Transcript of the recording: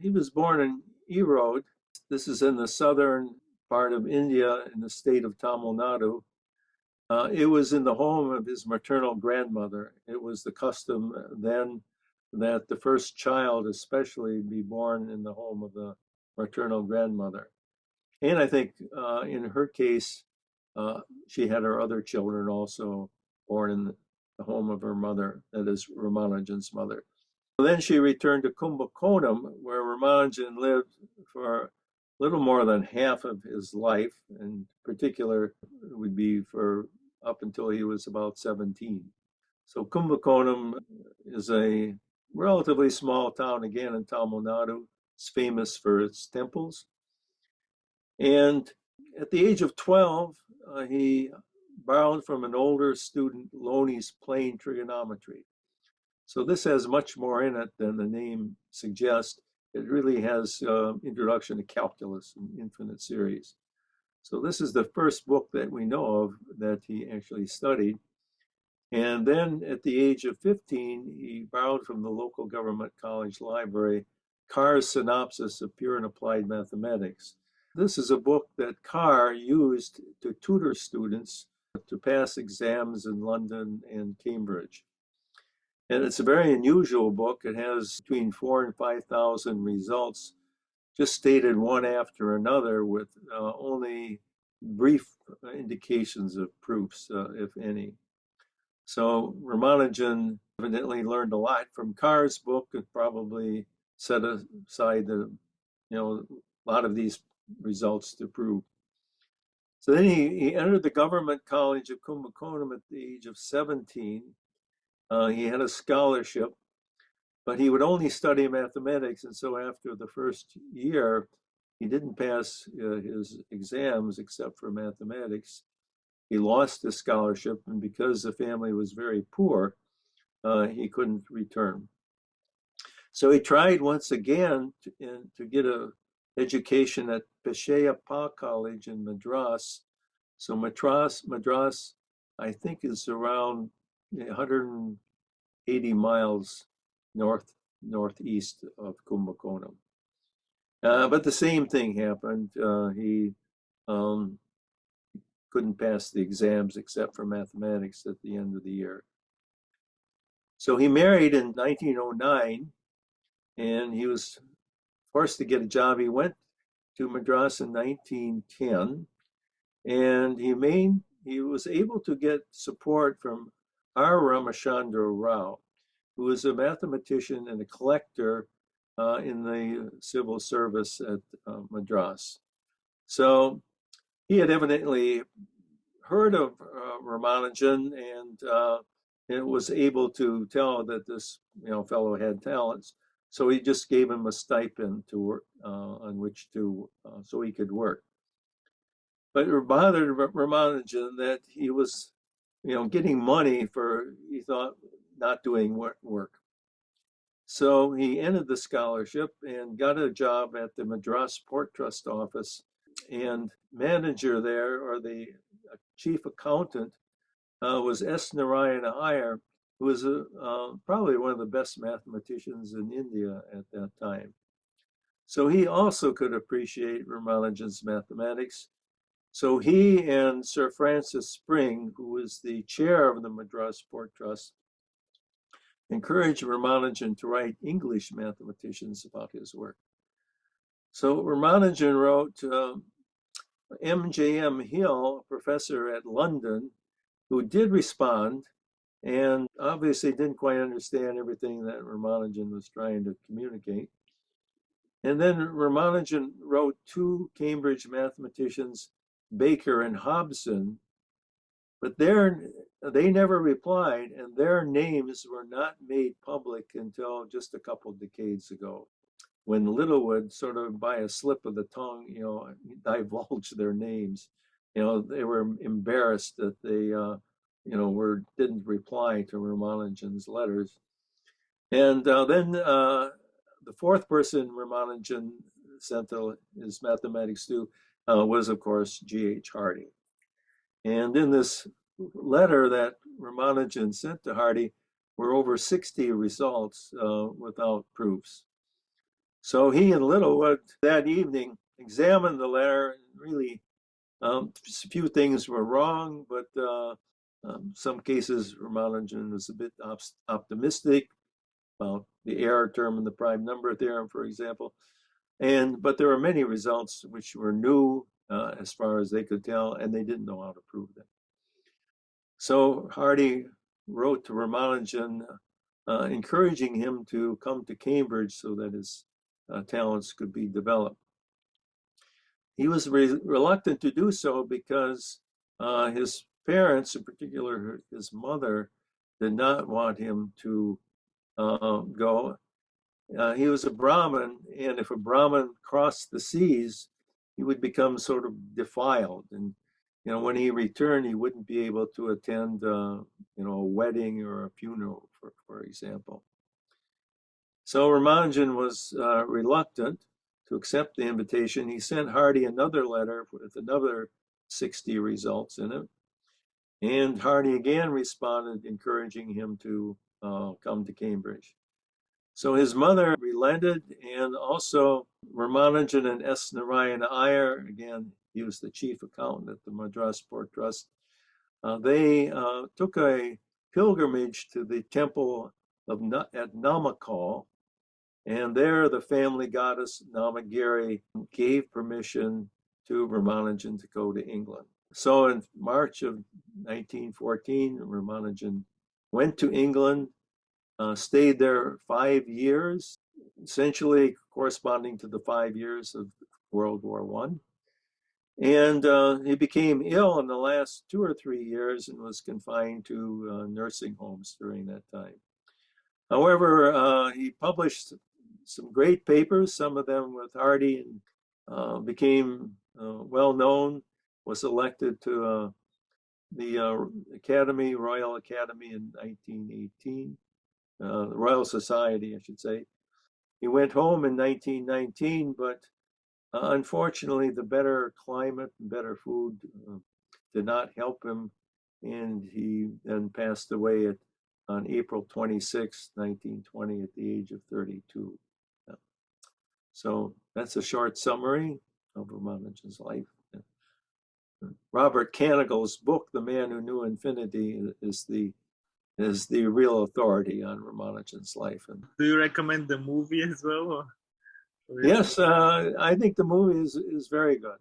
He was born in Erode. This is in the southern part of India in the state of Tamil Nadu. It was in the home of his maternal grandmother. It was the custom then that the first child especially be born in the home of the maternal grandmother. And I think in her case, she had her other children also born in the home of her mother, that is Ramanujan's mother. Then she returned to Kumbakonam, where Ramanujan lived for a little more than half of his life. In particular, it would be for up until he was about 17. So Kumbakonam is a relatively small town, again in Tamil Nadu. It's famous for its temples. And at the age of 12, he borrowed from an older student Loney's plane trigonometry. So this has much more in it than the name suggests. It really has introduction to calculus and infinite series. So this is the first book that we know of that he actually studied. And then at the age of 15, he borrowed from the local government college library Carr's Synopsis of Pure and Applied Mathematics. This is a book that Carr used to tutor students to pass exams in London and Cambridge. And it's a very unusual book. It has between 4,000 and 5,000 results, just stated one after another, with only brief indications of proofs, if any. So Ramanujan evidently learned a lot from Carr's book and probably set aside a lot of these results to prove. So then he entered the government college of Kumbakonam at the age of 17. He had a scholarship, but he would only study mathematics. And so after the first year, he didn't pass his exams except for mathematics. He lost his scholarship, and because the family was very poor, he couldn't return. So he tried once again to get an education at Peshayappa College in Madras. So Madras, I think, is around 180 miles northeast of Kumbakonam. But the same thing happened. He couldn't pass the exams except for mathematics at the end of the year. So he married in 1909, and he was forced to get a job. He went to Madras in 1910, and he was able to get support from R. Ramachandra Rao, who was a mathematician and a collector in the civil service at Madras. So he had evidently heard of Ramanujan and was able to tell that this fellow had talents. So he just gave him a stipend to work on which to so he could work. But it bothered Ramanujan that he was getting money for, he thought, not doing work. So he ended the scholarship and got a job at the Madras Port Trust office. And manager there, or the chief accountant, was S. Narayana Iyer, who was probably one of the best mathematicians in India at that time. So he also could appreciate Ramanujan's mathematics. So he and Sir Francis Spring, who was the chair of the Madras Port Trust, encouraged Ramanujan to write English mathematicians about his work. So Ramanujan wrote M.J.M. Hill, a professor at London, who did respond and obviously didn't quite understand everything that Ramanujan was trying to communicate. And then Ramanujan wrote two Cambridge mathematicians, Baker and Hobson, but they never replied, and their names were not made public until just a couple of decades ago, when Littlewood, sort of by a slip of the tongue, divulged their names. They were embarrassed that they, didn't reply to Ramanujan's letters. And then the fourth person Ramanujan sent his mathematics to was, of course, G.H. Hardy. And in this letter that Ramanujan sent to Hardy were over 60 results without proofs. So he and Littlewood that evening examined the letter, and really a few things were wrong, but some cases Ramanujan was a bit optimistic about the error term and the prime number theorem, for example. But there were many results which were new as far as they could tell, and they didn't know how to prove them. So Hardy wrote to Ramanujan, encouraging him to come to Cambridge so that his talents could be developed. He was reluctant to do so because his parents, in particular his mother, did not want him to go. He was a Brahmin, and if a Brahmin crossed the seas, he would become sort of defiled. And when he returned, he wouldn't be able to attend, a wedding or a funeral, for example. So Ramanujan was reluctant to accept the invitation. He sent Hardy another letter with another 60 results in it. And Hardy again responded, encouraging him to come to Cambridge. So his mother relented, and also Ramanujan and S. Narayan Iyer, again, he was the chief accountant at the Madras Port Trust, they took a pilgrimage to the temple at Namakal, and there the family goddess Namagiri gave permission to Ramanujan to go to England. So in March of 1914, Ramanujan went to England, stayed there 5 years, essentially corresponding to the 5 years of World War I. And he became ill in the last 2 or 3 years and was confined to nursing homes during that time. However, he published some great papers, some of them with Hardy, and became well known, was elected to the Royal Academy in 1918, the Royal Society, I should say. He went home in 1919, but unfortunately, the better climate and better food did not help him, and he then passed away on April 26, 1920, at the age of 32. So that's a short summary of Ramanujan's life. Robert Canigal's book, The Man Who Knew Infinity, is the real authority on Ramanujan's life. And do you recommend the movie as well? Yes, I think the movie is very good.